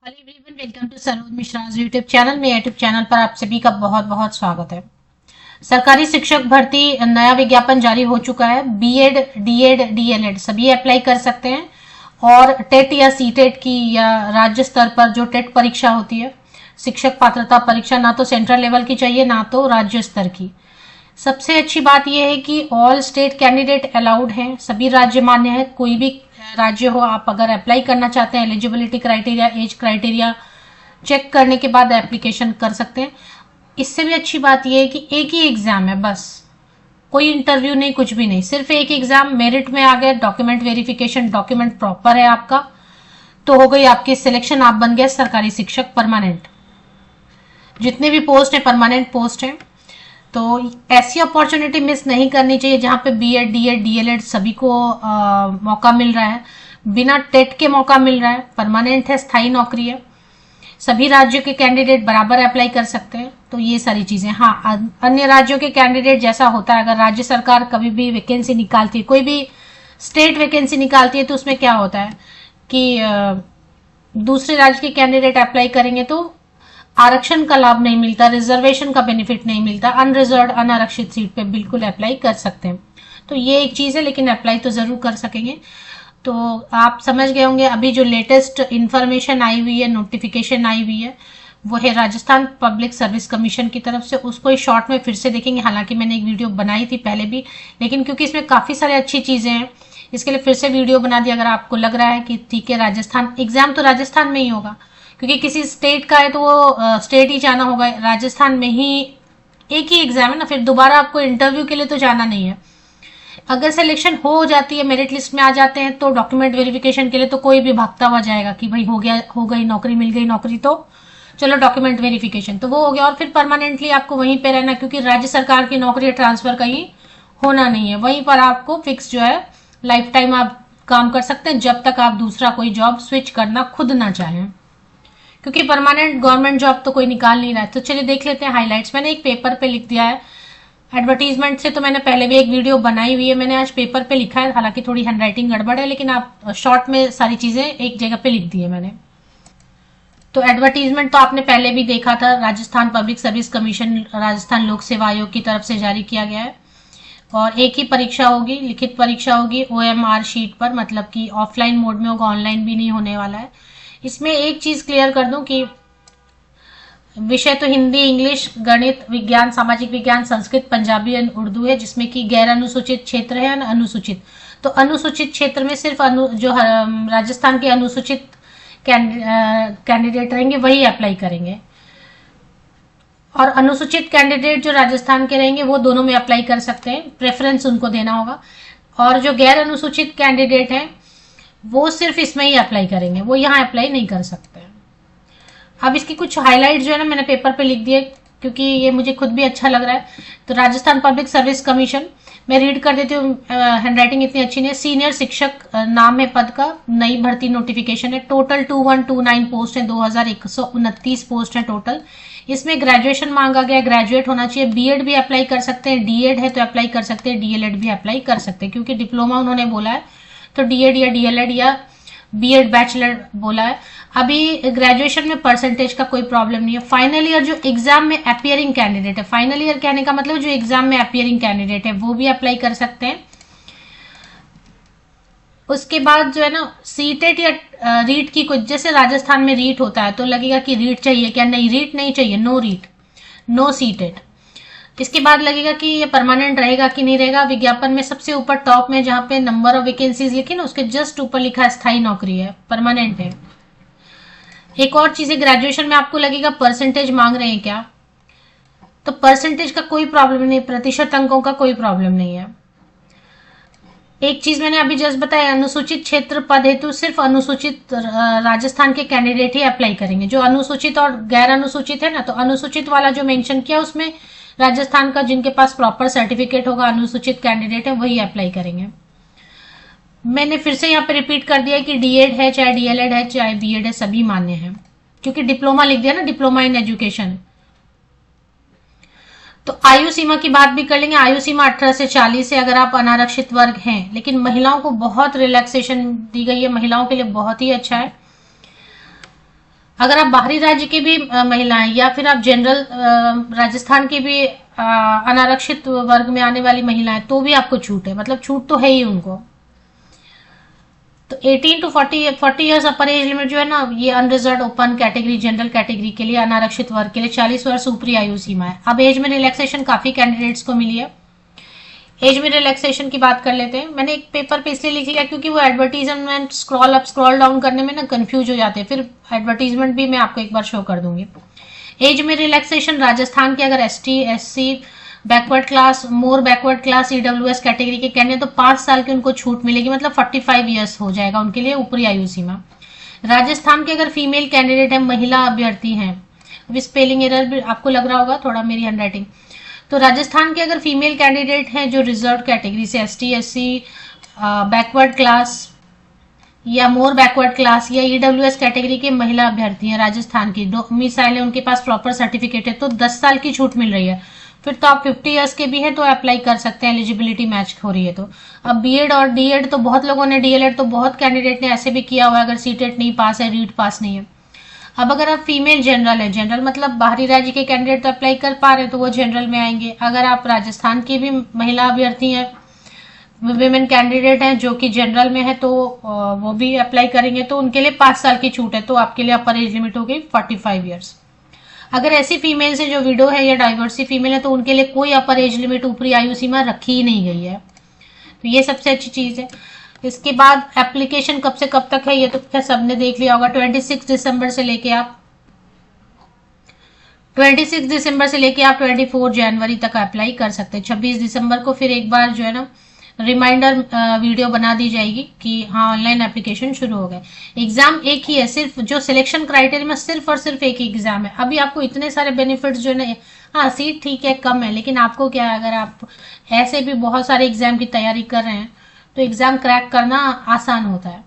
Hello everyone, welcome to Saroj Mishra YouTube channel में। YouTube channel पर आप सभी का बहुत बहुत स्वागत है। सरकारी शिक्षक भर्ती नया विज्ञापन जारी हो चुका है। बीएड, डीएड, डीएलएड सभी अप्लाई कर सकते हैं। और टेट या सीटेट की या राज्य स्तर पर जो टेट परीक्षा होती है, शिक्षक पात्रता परीक्षा, ना तो सेंट्रल लेवल की चाहिए ना तो राज्य स्तर की। सबसे अच्छी बात यह है कि ऑल स्टेट कैंडिडेट अलाउड हैं, सभी राज्य मान्य है। कोई भी राज्य हो, आप अगर अप्लाई करना चाहते हैं, eligibility criteria, age criteria check करने के बाद एप्लीकेशन कर सकते हैं। इससे भी अच्छी बात यह है कि एक ही एग्जाम है, बस कोई इंटरव्यू नहीं, कुछ भी नहीं, सिर्फ एक एग्जाम। मेरिट में आ गए, डॉक्यूमेंट वेरिफिकेशन, डॉक्यूमेंट प्रॉपर है आपका, तो हो गई आपकी सिलेक्शन, आप बन गए सरकारी शिक्षक परमानेंट। जितने भी पोस्ट है परमानेंट पोस्ट है। तो ऐसी अपॉर्चुनिटी मिस नहीं करनी चाहिए जहां पे बीएड, डीएड, डीएलएड सभी को मौका मिल रहा है, बिना टेट के मौका मिल रहा है, परमानेंट है, स्थायी नौकरी है, सभी राज्यों के कैंडिडेट बराबर अप्लाई कर सकते हैं। तो ये सारी चीजें। हाँ, अन्य राज्यों के कैंडिडेट जैसा होता है, अगर राज्य सरकार कभी भी वैकेंसी निकालती है, कोई भी स्टेट वैकेंसी निकालती है, तो उसमें क्या होता है कि दूसरे राज्य के कैंडिडेट अप्लाई करेंगे तो आरक्षण का लाभ नहीं मिलता, रिजर्वेशन का बेनिफिट नहीं मिलता, अनरिजर्व अनारक्षित सीट पे बिल्कुल अप्लाई कर सकते हैं। तो ये एक चीज है, लेकिन अप्लाई तो जरूर कर सकेंगे। तो आप समझ गए होंगे, अभी जो लेटेस्ट इंफॉर्मेशन आई हुई है, नोटिफिकेशन आई हुई है, वो है राजस्थान पब्लिक सर्विस कमीशन की तरफ से। उसको इस शॉर्ट में फिर से देखेंगे। हालांकि मैंने एक वीडियो बनाई थी पहले भी, लेकिन क्योंकि इसमें काफी सारी अच्छी चीजें हैं, इसके लिए फिर से वीडियो बना दी। अगर आपको लग रहा है कि ठीक है, राजस्थान एग्जाम तो राजस्थान में ही होगा, क्योंकि किसी स्टेट का है तो वो स्टेट ही जाना होगा। राजस्थान में ही एक ही एग्जाम है ना, फिर दोबारा आपको इंटरव्यू के लिए तो जाना नहीं है। अगर सिलेक्शन हो जाती है, मेरिट लिस्ट में आ जाते हैं, तो डॉक्यूमेंट वेरिफिकेशन के लिए तो कोई भी भागता हुआ जाएगा कि भाई हो गया, हो गई नौकरी, मिल गई नौकरी, तो चलो डॉक्यूमेंट वेरिफिकेशन, तो वो हो गया। और फिर परमानेंटली आपको वहीं पे रहना, क्योंकि राज्य सरकार की नौकरी ट्रांसफर कहीं होना नहीं है, वहीं पर आपको फिक्स जो है लाइफ टाइम आप काम कर सकते हैं, जब तक आप दूसरा कोई जॉब स्विच करना खुद ना चाहें, क्योंकि परमानेंट गवर्नमेंट जॉब तो कोई निकाल नहीं रहा है। तो चलिए देख लेते हैं हाइलाइट्स। मैंने एक पेपर पे लिख दिया है, एडवर्टीजमेंट से तो मैंने पहले भी एक वीडियो बनाई हुई है, मैंने आज पेपर पे लिखा है। हालांकि थोड़ी हैंडराइटिंग गड़बड़ है, लेकिन आप शॉर्ट में सारी चीजें एक जगह पे लिख दी है मैंने। तो एडवर्टीजमेंट तो आपने पहले भी देखा था, Rajasthan public service commission, Rajasthan लोक सेवा आयोग की तरफ से जारी किया गया है। और एक ही परीक्षा होगी, लिखित परीक्षा होगी ओएमआर शीट पर, मतलब कि ऑफलाइन मोड में होगा, ऑनलाइन भी नहीं होने वाला है। इसमें एक चीज क्लियर कर दूं कि विषय तो हिंदी, इंग्लिश, गणित, विज्ञान, सामाजिक विज्ञान, संस्कृत, पंजाबी और उर्दू है, जिसमें कि गैर अनुसूचित क्षेत्र है और अनुसूचित। तो अनुसूचित क्षेत्र में सिर्फ जो राजस्थान के अनुसूचित कैंडिडेट रहेंगे वही अप्लाई करेंगे, और अनुसूचित कैंडिडेट जो राजस्थान के रहेंगे वो दोनों में अप्लाई कर सकते हैं, प्रेफरेंस उनको देना होगा। और जो गैर अनुसूचित कैंडिडेट हैं वो सिर्फ इसमें ही अप्लाई करेंगे, वो यहाँ अप्लाई नहीं कर सकते। अब इसकी कुछ हाईलाइट जो है ना, मैंने पेपर पे लिख दिए, क्योंकि ये मुझे खुद भी अच्छा लग रहा है। तो राजस्थान पब्लिक सर्विस कमीशन, मैं रीड कर देती हूँ, हैंडराइटिंग इतनी अच्छी नहीं है। सीनियर शिक्षक नाम है पद का, नई भर्ती नोटिफिकेशन है। टोटल 2129 पोस्ट है, 2129 पोस्ट है टोटल। इसमें ग्रेजुएशन मांगा गया, ग्रेजुएट होना चाहिए। बीएड भी अप्लाई कर सकते हैं, डीएड है तो अप्लाई कर सकते हैं, डीएलएड भी अप्लाई कर सकते हैं, क्योंकि डिप्लोमा उन्होंने बोला है, तो डीएड या डीएलएड या बीएड बैचलर बोला है। अभी ग्रेजुएशन में परसेंटेज का कोई प्रॉब्लम नहीं है। फाइनल ईयर जो एग्जाम में अपियरिंग कैंडिडेट है, फाइनल ईयर कहने का मतलब जो एग्जाम में अपियरिंग कैंडिडेट है, वो भी अप्लाई कर सकते हैं। उसके बाद जो है ना, सीटेट या रीट की कुछ, जैसे राजस्थान में रीट होता है तो लगेगा कि रीट चाहिए क्या, नहीं, रीट नहीं चाहिए, नो रीट, नो सीटेट। इसके बाद लगेगा कि ये परमानेंट रहेगा कि नहीं रहेगा। विज्ञापन में सबसे ऊपर टॉप में जहां पे नंबर ऑफ वैकेंसीज लिखी ना, उसके जस्ट ऊपर लिखा है स्थायी नौकरी है, परमानेंट है। एक और चीज है, ग्रेजुएशन में आपको लगेगा परसेंटेज मांग रहे हैं क्या, तो परसेंटेज का कोई प्रॉब्लम नहीं, प्रतिशत अंकों का कोई प्रॉब्लम नहीं है। एक चीज मैंने अभी जस्ट बताया, अनुसूचित क्षेत्र पद हेतु सिर्फ अनुसूचित राजस्थान के कैंडिडेट ही अप्लाई करेंगे। जो अनुसूचित और गैर अनुसूचित है ना, तो अनुसूचित वाला जो मेंशन किया उसमें राजस्थान का जिनके पास प्रॉपर सर्टिफिकेट होगा, अनुसूचित कैंडिडेट है, वही अप्लाई करेंगे। मैंने फिर से यहाँ पे रिपीट कर दिया कि डीएड है, चाहे डीएलएड है, चाहे बीएड है, सभी मान्य है, क्योंकि डिप्लोमा लिख दिया ना, डिप्लोमा इन एजुकेशन। तो आयु सीमा की बात भी कर लेंगे। आयु सीमा 18 से 40 है अगर आप अनारक्षित वर्ग हैं, लेकिन महिलाओं को बहुत रिलैक्सेशन दी गई है, महिलाओं के लिए बहुत ही अच्छा है। अगर आप बाहरी राज्य की भी महिला हैं या फिर आप जनरल राजस्थान की भी अनारक्षित वर्ग में आने वाली महिला है तो भी आपको छूट है, मतलब छूट तो है ही उनको। तो 18 to 40 years upper age limit जो है ना, ये unreserve open category general category के लिए, अनारक्षित वर्ग के लिए 40 वर्ष ऊपरी आयु सीमा है। अब एज में रिलैक्सेशन काफी कैंडिडेट्स को मिली है। एज में रिलैक्सेशन की बात कर लेते हैं। मैंने एक पेपर पे इसलिए लिख लिया क्योंकि वो advertisement scroll up scroll down करने में ना कंफ्यूज हो जाते हैं, फिर एडवर्टीजमेंट भी मैं आपको एक बार शो कर दूंगी। एज में रिलैक्सेशन राजस्थान के अगर ST SC बैकवर्ड क्लास, मोर बैकवर्ड क्लास, EWS कैटेगरी के कैंडिडेट तो 5 साल की उनको छूट मिलेगी, मतलब 45 ईयर्स हो जाएगा उनके लिए ऊपरी आयु सीमा। राजस्थान के अगर फीमेल कैंडिडेट है, महिला अभ्यर्थी हैं, अभी स्पेलिंग एरर भी आपको लग रहा होगा थोड़ा मेरी हैंडराइटिंग, तो राजस्थान के अगर फीमेल कैंडिडेट हैं जो रिजर्व कैटेगरी से ST SC बैकवर्ड क्लास या मोर बैकवर्ड क्लास या EWS कैटेगरी के महिला अभ्यर्थी हैं राजस्थान की, डोमिसाइल है, उनके पास प्रॉपर सर्टिफिकेट है, तो 10 साल की छूट मिल रही है। फिर तो आप 50 ईयर्स के भी हैं तो अप्लाई कर सकते हैं, एलिजिबिलिटी मैच हो रही है तो। अब BEd और DEd तो बहुत लोगों ने, DLED तो बहुत कैंडिडेट ने ऐसे भी किया हुआ है अगर CTET नहीं पास है, रीट पास नहीं है। अब अगर आप फीमेल जनरल है, जनरल मतलब बाहरी राज्य के कैंडिडेट तो अप्लाई कर पा रहे हैं तो वो जनरल में आएंगे। अगर आप राजस्थान की भी महिला अभ्यर्थी हैं, विमेन कैंडिडेट हैं जो कि जनरल में है तो वो भी अप्लाई करेंगे तो उनके लिए 5 साल की छूट है, तो आपके लिए अपर एज लिमिट होगी 45 ईयर्स। अगर ऐसी फीमेल्स है जो विडो है या डाइवर्सी फीमेल है तो उनके लिए कोई अपर एज लिमिट ऊपरी आयु सीमा रखी ही नहीं गई है, तो ये सबसे अच्छी चीज है। इसके बाद एप्लीकेशन कब से कब तक है ये तो क्या सबने देख लिया होगा। 26 दिसंबर से लेके आप 24 जनवरी तक अप्लाई कर सकते हैं। 26 दिसंबर को फिर एक बार जो है ना रिमाइंडर वीडियो बना दी जाएगी कि हाँ ऑनलाइन एप्लीकेशन शुरू हो गए। एग्जाम एक ही है, सिर्फ जो सिलेक्शन क्राइटेरिया में सिर्फ और सिर्फ एक ही एग्जाम है। अभी आपको इतने सारे बेनिफिट्स जो है ना, हाँ सीट ठीक है कम है, लेकिन आपको क्या है, अगर आप ऐसे भी बहुत सारे एग्जाम की तैयारी कर रहे हैं तो एग्जाम क्रैक करना आसान होता है।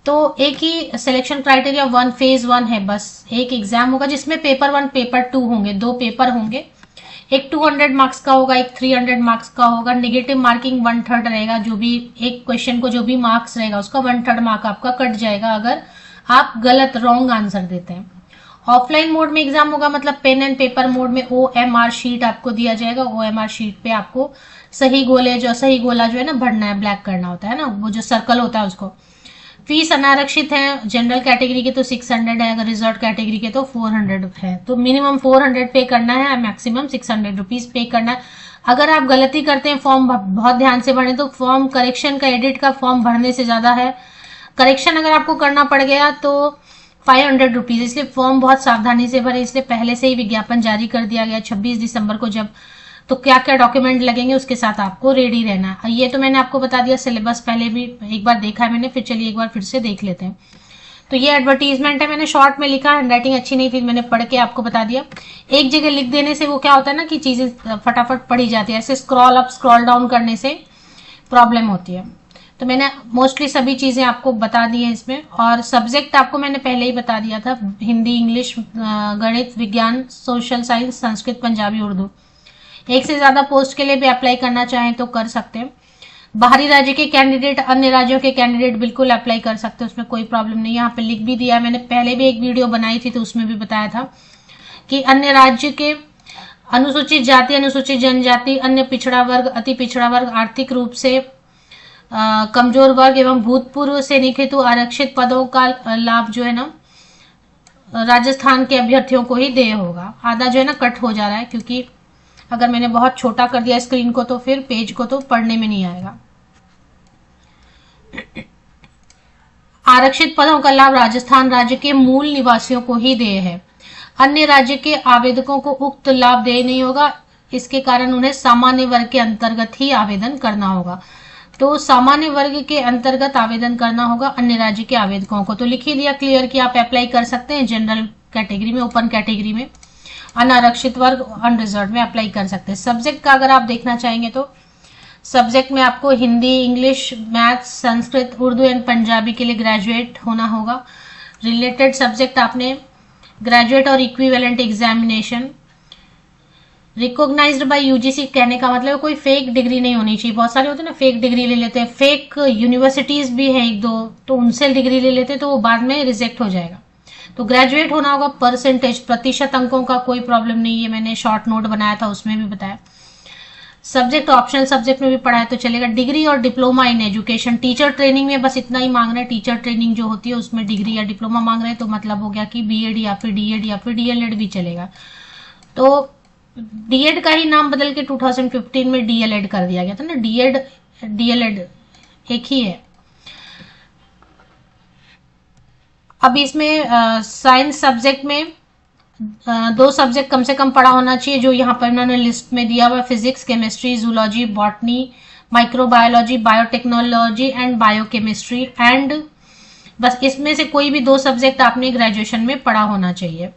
तो एक ही सिलेक्शन क्राइटेरिया फेज 1 है, बस एक एग्जाम होगा जिसमें पेपर 1 पेपर 2 होंगे, 2 पेपर होंगे, एक 200 मार्क्स का होगा, एक 300 मार्क्स का होगा। नेगेटिव मार्किंग 1/3 रहेगा, जो भी एक क्वेश्चन को जो भी मार्क्स रहेगा उसका 1/3 मार्क आपका कट जाएगा अगर आप गलत रॉन्ग आंसर देते हैं। ऑफलाइन मोड में एग्जाम होगा, मतलब पेन एंड पेपर मोड में OMR शीट आपको दिया जाएगा। OMR शीट पे आपको सही गोला जो है ना भरना है, ब्लैक करना होता है ना, वो जो सर्कल होता है उसको। फीस अनारक्षित है, जनरल कैटेगरी के तो 600 है, अगर रिजर्व कैटेगरी के तो 400 है, तो मिनिमम 400 पे करना है, मैक्सिमम 600 रुपीज पे करना है। अगर आप गलती करते हैं, फॉर्म बहुत ध्यान से भरें तो फॉर्म करेक्शन का, एडिट का फॉर्म भरने से ज्यादा है, करेक्शन अगर आपको करना पड़ गया तो 500 रुपीज। इसलिए फॉर्म बहुत सावधानी से भरे, इसलिए पहले से ही विज्ञापन जारी कर दिया गया 26 दिसंबर को जब, तो क्या क्या डॉक्यूमेंट लगेंगे उसके साथ आपको रेडी रहना है। ये तो मैंने आपको बता दिया, सिलेबस पहले भी एक बार देखा है मैंने, फिर चलिए एक बार फिर से देख लेते हैं। तो ये एडवर्टीजमेंट है, मैंने शॉर्ट में लिखा, हैंडराइटिंग अच्छी नहीं थी, मैंने पढ़ के आपको बता दिया। एक जगह लिख देने से वो क्या होता है ना कि चीजें फटाफट पढ़ी जाती है, ऐसे स्क्रॉल अप स्क्रॉल डाउन करने से प्रॉब्लम होती है। तो मैंने मोस्टली सभी चीजें आपको बता दी है इसमें, और सब्जेक्ट आपको मैंने पहले ही बता दिया था, हिंदी, इंग्लिश, गणित, विज्ञान, सोशल साइंस, संस्कृत, पंजाबी, उर्दू। एक से ज्यादा पोस्ट के लिए भी अप्लाई करना चाहें तो कर सकते हैं। बाहरी राज्य के कैंडिडेट, अन्य राज्यों के कैंडिडेट बिल्कुल अप्लाई कर सकते हैं, उसमें कोई प्रॉब्लम नहीं। यहाँ पे लिख भी दिया, मैंने पहले भी एक वीडियो बनाई थी तो उसमें भी बताया था कि अन्य राज्य के अनुसूचित जाति, अनुसूचित जनजाति, अन्य पिछड़ा वर्ग, अति पिछड़ा वर्ग, आर्थिक रूप से कमजोर वर्ग एवं भूतपूर्व सैनिक हेतु आरक्षित पदों का लाभ जो है ना राजस्थान के अभ्यर्थियों को ही देय होगा। आधा जो है ना कट हो जा रहा है क्योंकि अगर मैंने बहुत छोटा कर दिया स्क्रीन को तो फिर पेज को तो पढ़ने में नहीं आएगा। आरक्षित पदों का लाभ राजस्थान राज्य के मूल निवासियों को ही देय है, अन्य राज्य के आवेदकों को उक्त लाभ देय नहीं होगा। इसके कारण उन्हें सामान्य वर्ग के अंतर्गत ही आवेदन करना होगा। तो सामान्य वर्ग के अंतर्गत आवेदन करना होगा अन्य राज्य के आवेदकों को। तो लिख ही दिया क्लियर कि आप अप्लाई कर सकते हैं जनरल कैटेगरी में, ओपन कैटेगरी में, अनारक्षित वर्ग अनरिजर्व में अप्लाई कर सकते हैं। सब्जेक्ट का अगर आप देखना चाहेंगे तो सब्जेक्ट में आपको Hindi, English, maths, Sanskrit, Urdu and Punjabi के लिए ग्रेजुएट होना होगा। रिलेटेड सब्जेक्ट आपने ग्रेजुएट और equivalent examination recognised by UGC, कहने का मतलब कोई फेक डिग्री नहीं होनी चाहिए। बहुत सारे होते हैं ना फेक डिग्री ले लेते हैं, फेक यूनिवर्सिटीज भी हैं एक दो, तो उनसे डिग्री ले लेते हैं तो वो बाद में रिजेक्ट हो जाएगा। तो ग्रेजुएट होना होगा, परसेंटेज प्रतिशत अंकों का कोई प्रॉब्लम नहीं है, मैंने शॉर्ट नोट बनाया था उसमें भी बताया। सब्जेक्ट ऑप्शनल सब्जेक्ट में भी पढ़ाए तो चलेगा। डिग्री और diploma in education, teacher training में बस इतना ही मांग रहे हैं, टीचर ट्रेनिंग जो होती है उसमें डिग्री या डिप्लोमा मांग रहे हैं, तो मतलब हो गया कि बीएड या फिर डीएड या फिर डीएलएड भी चलेगा। तो डीएड का ही नाम बदल के 2015 में डीएलएड कर दिया गया था ना, डीएड डीएलएड एक ही है। अब इसमें साइंस सब्जेक्ट में दो सब्जेक्ट कम से कम पढ़ा होना चाहिए, जो यहाँ पर इन्होंने लिस्ट में दिया हुआ, physics, chemistry, zoology, botany, microbiology, biotechnology and biochemistry, and बस इसमें से कोई भी दो सब्जेक्ट आपने ग्रेजुएशन में पढ़ा होना चाहिए।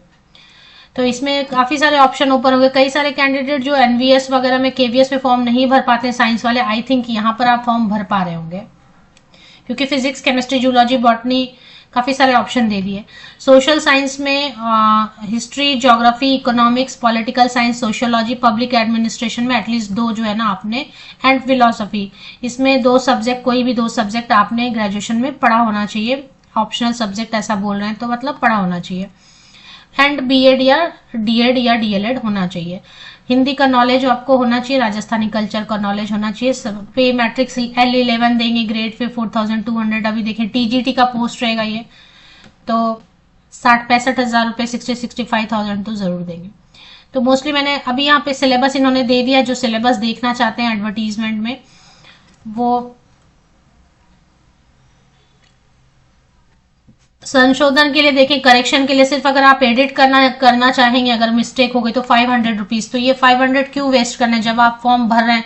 तो इसमें काफी सारे ऑप्शन ओपन हो गए। कई सारे कैंडिडेट जो एनवीएस वगैरह में, केवीएस में फॉर्म नहीं भर पाते साइंस वाले, आई थिंक यहाँ पर आप फॉर्म भर पा रहे होंगे, क्योंकि फिजिक्स, केमिस्ट्री, जूलॉजी, बॉटनी काफी सारे ऑप्शन दे दिए। सोशल साइंस में history, geography, economics, political science, sociology, public administration में एटलीस्ट दो जो है ना आपने, एंड फिलोसफी, इसमें दो सब्जेक्ट, कोई भी दो सब्जेक्ट आपने ग्रेजुएशन में पढ़ा होना चाहिए। ऑप्शनल सब्जेक्ट ऐसा बोल रहे हैं तो मतलब पढ़ा होना चाहिए। एंड बीएड या डीएड या डीएलएड होना चाहिए। हिंदी का नॉलेज आपको होना चाहिए, राजस्थानी कल्चर का नॉलेज होना चाहिए। पे मैट्रिक्स L11 देंगे, ग्रेड पे 4200। अभी देखें टीजीटी का पोस्ट रहेगा ये, तो 60-65 हजार रुपये, 60-65,000 तो जरूर देंगे। तो मोस्टली मैंने अभी यहाँ पे सिलेबस इन्होंने दे दिया, जो सिलेबस देखना चाहते हैं एडवर्टीजमेंट में वो संशोधन के लिए देखें, करेक्शन के लिए सिर्फ अगर आप एडिट करना चाहेंगे, अगर मिस्टेक हो गई तो 500 रुपीज। तो ये 500 क्यों वेस्ट करने, जब आप फॉर्म भर रहे हैं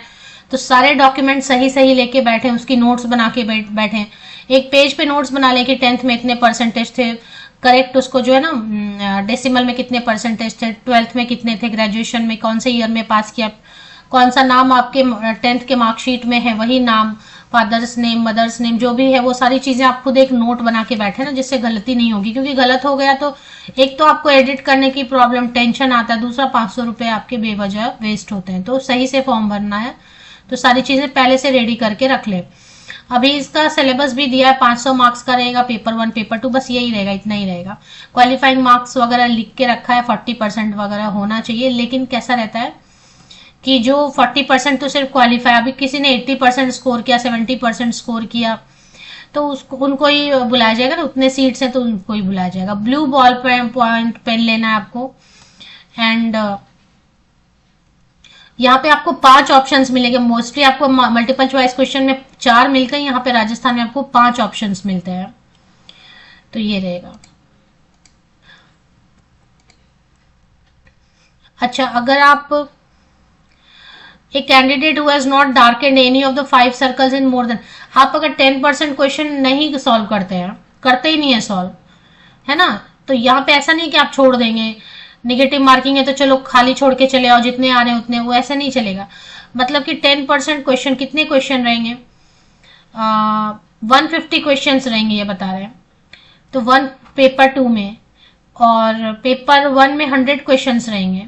तो सारे डॉक्यूमेंट सही सही लेके बैठे, उसकी नोट्स बना के बैठे, एक पेज पे नोट्स बना ले कि 10th में इतने परसेंटेज थे, करेक्ट उसको जो है ना डेसिमल में कितने परसेंटेज थे, 12th में कितने थे, ग्रेजुएशन में कौन से ईयर में पास किया, कौन सा नाम आपके 10th के मार्कशीट में है वही नाम, फादर्स नेम, मदर्स नेम, जो भी है वो सारी चीजें आप खुद एक नोट बना के बैठे ना, जिससे गलती नहीं होगी। क्योंकि गलत हो गया तो एक तो आपको एडिट करने की प्रॉब्लम, टेंशन आता है, दूसरा 500 रुपए आपके बेवजह वेस्ट होते हैं। तो सही से फॉर्म भरना है तो सारी चीजें पहले से रेडी करके रख ले। अभी इसका सिलेबस भी दिया है, 500 मार्क्स का रहेगा, पेपर 1 पेपर 2, बस यही रहेगा, इतना ही रहेगा। क्वालिफाइंग मार्क्स वगैरह लिख के रखा है, 40% वगैरह होना चाहिए। लेकिन कैसा रहता है कि जो 40% तो सिर्फ क्वालिफाई, अभी किसी ने 80% स्कोर किया, 70% स्कोर किया, तो उसको उनको ही बुलाया जाएगा ना, उतने सीट्स हैं तो उनको ही बुलाया जाएगा। ब्लू बॉल पॉइंट पेन लेना है आपको। एंड यहाँ पे आपको 5 ऑप्शंस मिलेंगे। मोस्टली आपको मल्टीपल चॉइस क्वेश्चन में 4 मिलते हैं, यहाँ पे राजस्थान में आपको 5 ऑप्शंस मिलते हैं। तो ये रहेगा। अच्छा, अगर आप एक candidate who has not darkened any of the 5 circles in more than, आप अगर 10% क्वेश्चन नहीं सॉल्व करते हैं, करते ही नहीं है सॉल्व, है ना, तो यहाँ पे ऐसा नहीं कि आप छोड़ देंगे, निगेटिव मार्किंग है तो चलो खाली छोड़ के चले आओ, जितने आ रहे हैं उतने, वो ऐसा नहीं चलेगा। मतलब कि 10% क्वेश्चन, कितने क्वेश्चन रहेंगे, 150 क्वेश्चन रहेंगे ये बता रहे हैं। तो पेपर 2 में, और पेपर 1 में 100 क्वेश्चन रहेंगे,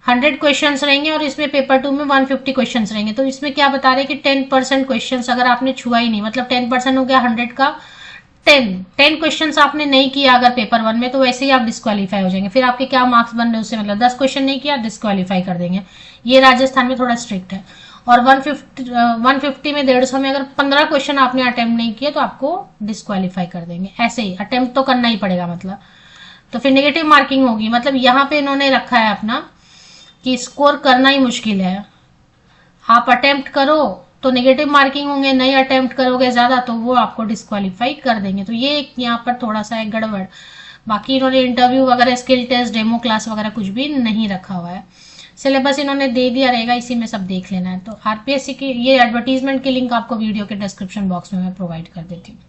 100 क्वेश्चंस रहेंगे, और इसमें पेपर 2 में 150 क्वेश्चंस रहेंगे। तो इसमें क्या बता रहे हैं कि 10% क्वेश्चंस अगर आपने छुआ ही नहीं, मतलब 10% हो गया 100 का, 10 क्वेश्चंस आपने नहीं किया अगर पेपर 1 में, तो वैसे ही आप डिस्क्वालीफाई हो जाएंगे। फिर आपके क्या मार्क्स बन रहे हैं उससे मतलब, 10 क्वेश्चन नहीं किया डिस्क्वालीफाई कर देंगे। ये राजस्थान में थोड़ा स्ट्रिक्ट है। और 150 में 150 में अगर 15 क्वेश्चन आपने अटेम्प्ट नहीं किए तो आपको डिस्क्वालीफाई कर देंगे। ऐसे ही अटेम्प्ट तो करना ही पड़ेगा, मतलब तो फिर नेगेटिव मार्किंग होगी। मतलब यहाँ पे इन्होंने रखा है अपना कि स्कोर करना ही मुश्किल है। आप अटेम्प्ट करो तो नेगेटिव मार्किंग होंगे, नहीं अटेम्प्ट करोगे ज्यादा तो वो आपको डिस्क्वालीफाई कर देंगे। तो ये यहाँ पर थोड़ा सा है गड़बड़। बाकी इन्होंने इंटरव्यू वगैरह, स्किल टेस्ट, डेमो क्लास वगैरह कुछ भी नहीं रखा हुआ है। सिलेबस इन्होंने दे दिया रहेगा, इसी में सब देख लेना है। तो आरपीएससी की ये एडवर्टीजमेंट की लिंक आपको वीडियो के डिस्क्रिप्शन बॉक्स में मैं प्रोवाइड कर देती हूँ।